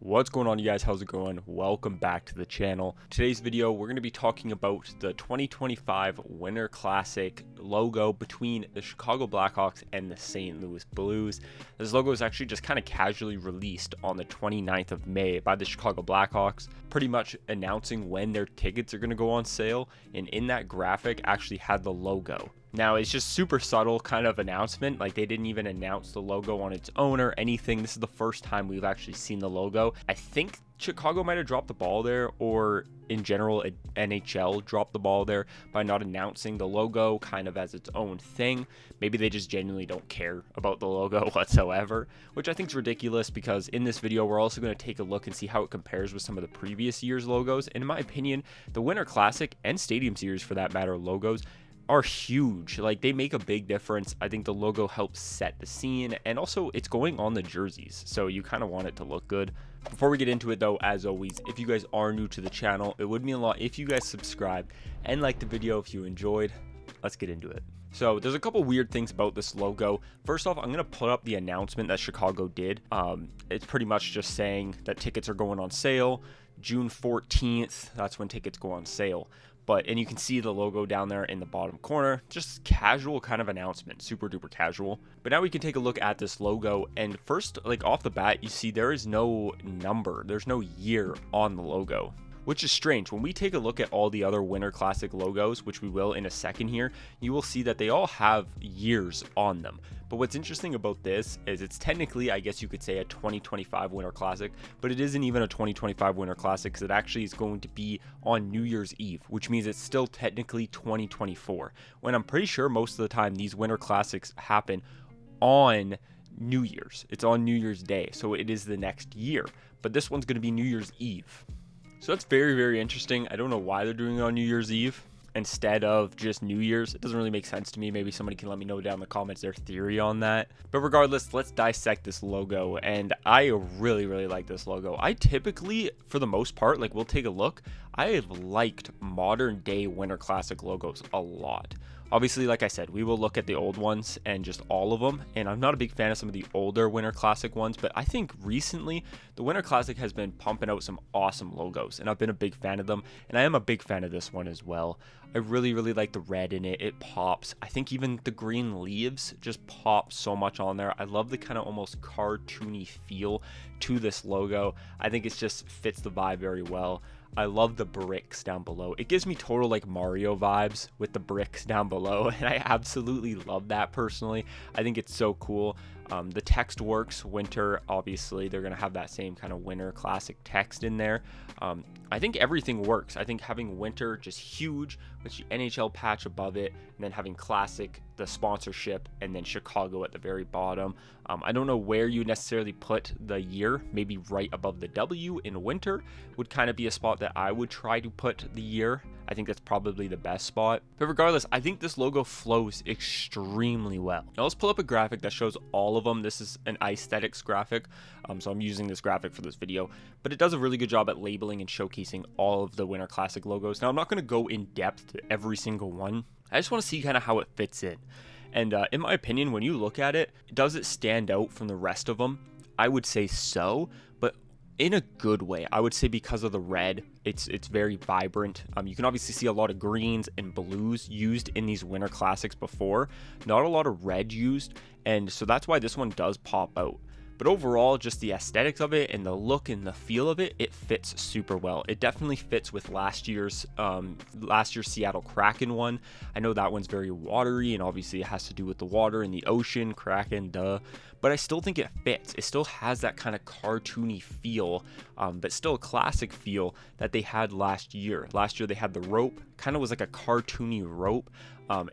What's going on, you guys? How's it going? Welcome back to the channel. Today's video, we're going to be talking about the 2025 Winter Classic logo between the Chicago Blackhawks and the St. Louis Blues. This logo is actually just kind of casually released on the 29th of May by the Chicago Blackhawks, pretty much announcing when their tickets are going to go on sale, and in that graphic actually had the logo. Now, it's just super subtle kind of announcement. Like, they didn't even announce the logo on its own or anything. This is the first time we've actually seen the logo. I think Chicago might have dropped the ball there, or in general, NHL dropped the ball there by not announcing the logo kind of as its own thing. Maybe they just genuinely don't care about the logo whatsoever, which I think is ridiculous, because in this video, we're also going to take a look and see how it compares with some of the previous year's logos. And in my opinion, the Winter Classic and Stadium Series, for that matter, logos are huge. Like, they make a big difference. I think the logo helps set the scene, and also it's going on the jerseys, so you kind of want it to look good. Before we get into it though, as always, if you guys are new to the channel, it would mean a lot if you guys subscribe and like the video if you enjoyed. Let's get into it. So there's a couple weird things about this logo. First off, I'm going to put up the announcement that Chicago did. It's pretty much just saying that tickets are going on sale June 14th. That's when tickets go on sale. And you can see the logo down there in the bottom corner. Just casual kind of announcement, super duper casual. But now we can take a look at this logo, and first, like off the bat, you see there is no number, there's no year on the logo, which is strange. When we take a look at all the other Winter Classic logos, which we will in a second here, you will see that they all have years on them. But what's interesting about this is it's technically, I guess you could say, a 2025 Winter Classic, but it isn't even a 2025 Winter Classic, because it actually is going to be on New Year's Eve, which means it's still technically 2024, when I'm pretty sure most of the time these Winter Classics happen on New Year's. It's on New Year's Day, so it is the next year, but this one's going to be New Year's Eve. So that's very, very interesting. I don't know why they're doing it on New Year's Eve instead of just New Year's. It doesn't really make sense to me. Maybe somebody can let me know down in the comments their theory on that. But regardless, let's dissect this logo. And I really, really like this logo. I typically, for the most part, like, we'll take a look, I have liked modern day Winter Classic logos a lot. Obviously, like I said, we will look at the old ones and just all of them, and I'm not a big fan of some of the older Winter Classic ones, but I think recently the Winter Classic has been pumping out some awesome logos, and I've been a big fan of them, and I am a big fan of this one as well. I really, really like the red in it. It pops. I think even the green leaves just pop so much on there. I love the kind of almost cartoony feel to this logo. I think it just fits the vibe very well. I love the bricks down below. It gives me total like Mario vibes with the bricks down below, and I absolutely love that personally. I think it's so cool. The text works. Winter, obviously, they're going to have that same kind of Winter Classic text in there. I think everything works. I think having Winter just huge with the NHL patch above it, and then having Classic, the sponsorship, and then Chicago at the very bottom. I don't know where you necessarily put the year. Maybe right above the W in Winter would kind of be a spot that I would try to put the year. I think that's probably the best spot. But regardless, I think this logo flows extremely well. Now let's pull up a graphic that shows all of them. This is an aesthetics graphic, so I'm using this graphic for this video, but it does a really good job at labeling and showcasing all of the Winter Classic logos. Now I'm not going to go in depth to every single one. I just want to see kind of how it fits in. And in my opinion, when you look at it, does it stand out from the rest of them? I would say so, but in a good way. I would say because of the red, it's very vibrant. You can obviously see a lot of greens and blues used in these Winter Classics before, not a lot of red used, and so that's why this one does pop out. But overall, just the aesthetics of it and the look and the feel of it, it fits super well. It definitely fits with last year's Seattle Kraken one. I know that one's very watery, and obviously it has to do with the water and the ocean, Kraken, duh. But I still think it fits. It still has that kind of cartoony feel, but still a classic feel that they had last year. Last year they had the rope, kind of was like a cartoony rope.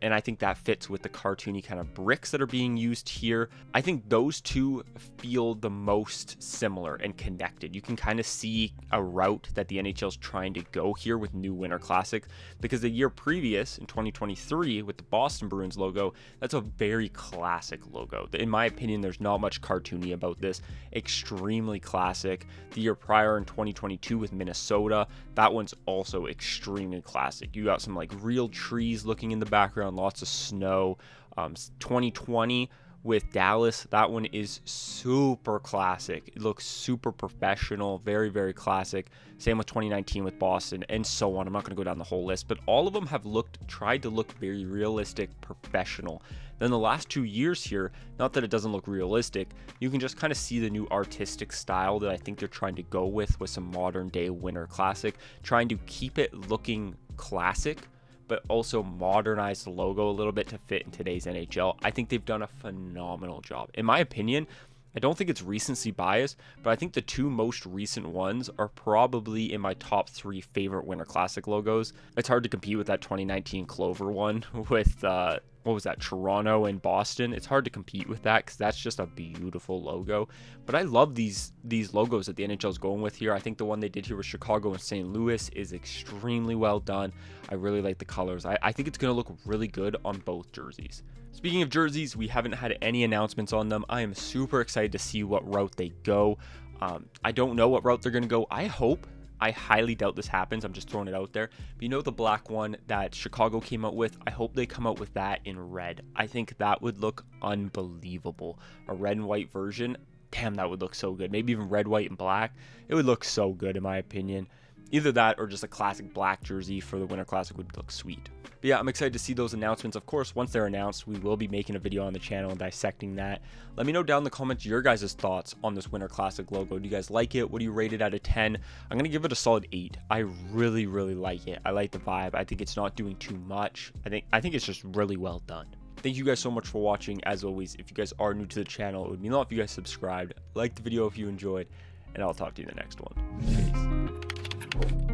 And I think that fits with the cartoony kind of bricks that are being used here. I think those two feel the most similar and connected. You can kind of see a route that the NHL is trying to go here with new Winter Classic, because the year previous, in 2023, with the Boston Bruins logo, that's a very classic logo. In my opinion, there's not much cartoony about this. Extremely classic. The year prior in 2022 with Minnesota, that one's also extremely classic. You got some like real trees looking in the background, lots of snow. 2020 with Dallas. That one is super classic. It looks super professional, very, very classic. Same with 2019 with Boston, and so on. I'm not going to go down the whole list, but all of them have tried to look very realistic, professional. Then the last 2 years here, not that it doesn't look realistic, you can just kind of see the new artistic style that I think they're trying to go with some modern day Winter Classic, trying to keep it looking classic, but also modernize the logo a little bit to fit in today's NHL. I think they've done a phenomenal job. In my opinion, I don't think it's recency bias, but I think the two most recent ones are probably in my top 3 favorite Winter Classic logos. It's hard to compete with that 2019 Clover one with, what was that, Toronto and Boston. It's hard to compete with that because that's just a beautiful logo. But I love these logos that the NHL is going with here. I think the one they did here with Chicago and St. Louis is extremely well done. I really like the colors. I think it's going to look really good on both jerseys. Speaking of jerseys, we haven't had any announcements on them. I am super excited to see what route they go. I don't know what route they're going to go. I highly doubt this happens. I'm just throwing it out there. But you know the black one that Chicago came out with? I hope they come out with that in red. I think that would look unbelievable. A red and white version. Damn, that would look so good. Maybe even red, white, and black. It would look so good in my opinion. Either that or just a classic black jersey for the Winter Classic would look sweet. But yeah, I'm excited to see those announcements. Of course, once they're announced, we will be making a video on the channel and dissecting that. Let me know down in the comments your guys' thoughts on this Winter Classic logo. Do you guys like it? What do you rate it out of 10? I'm going to give it a solid 8. I really, really like it. I like the vibe. I think it's not doing too much. I think it's just really well done. Thank you guys so much for watching. As always, if you guys are new to the channel, it would mean a lot if you guys subscribed, like the video if you enjoyed, and I'll talk to you in the next one. Peace.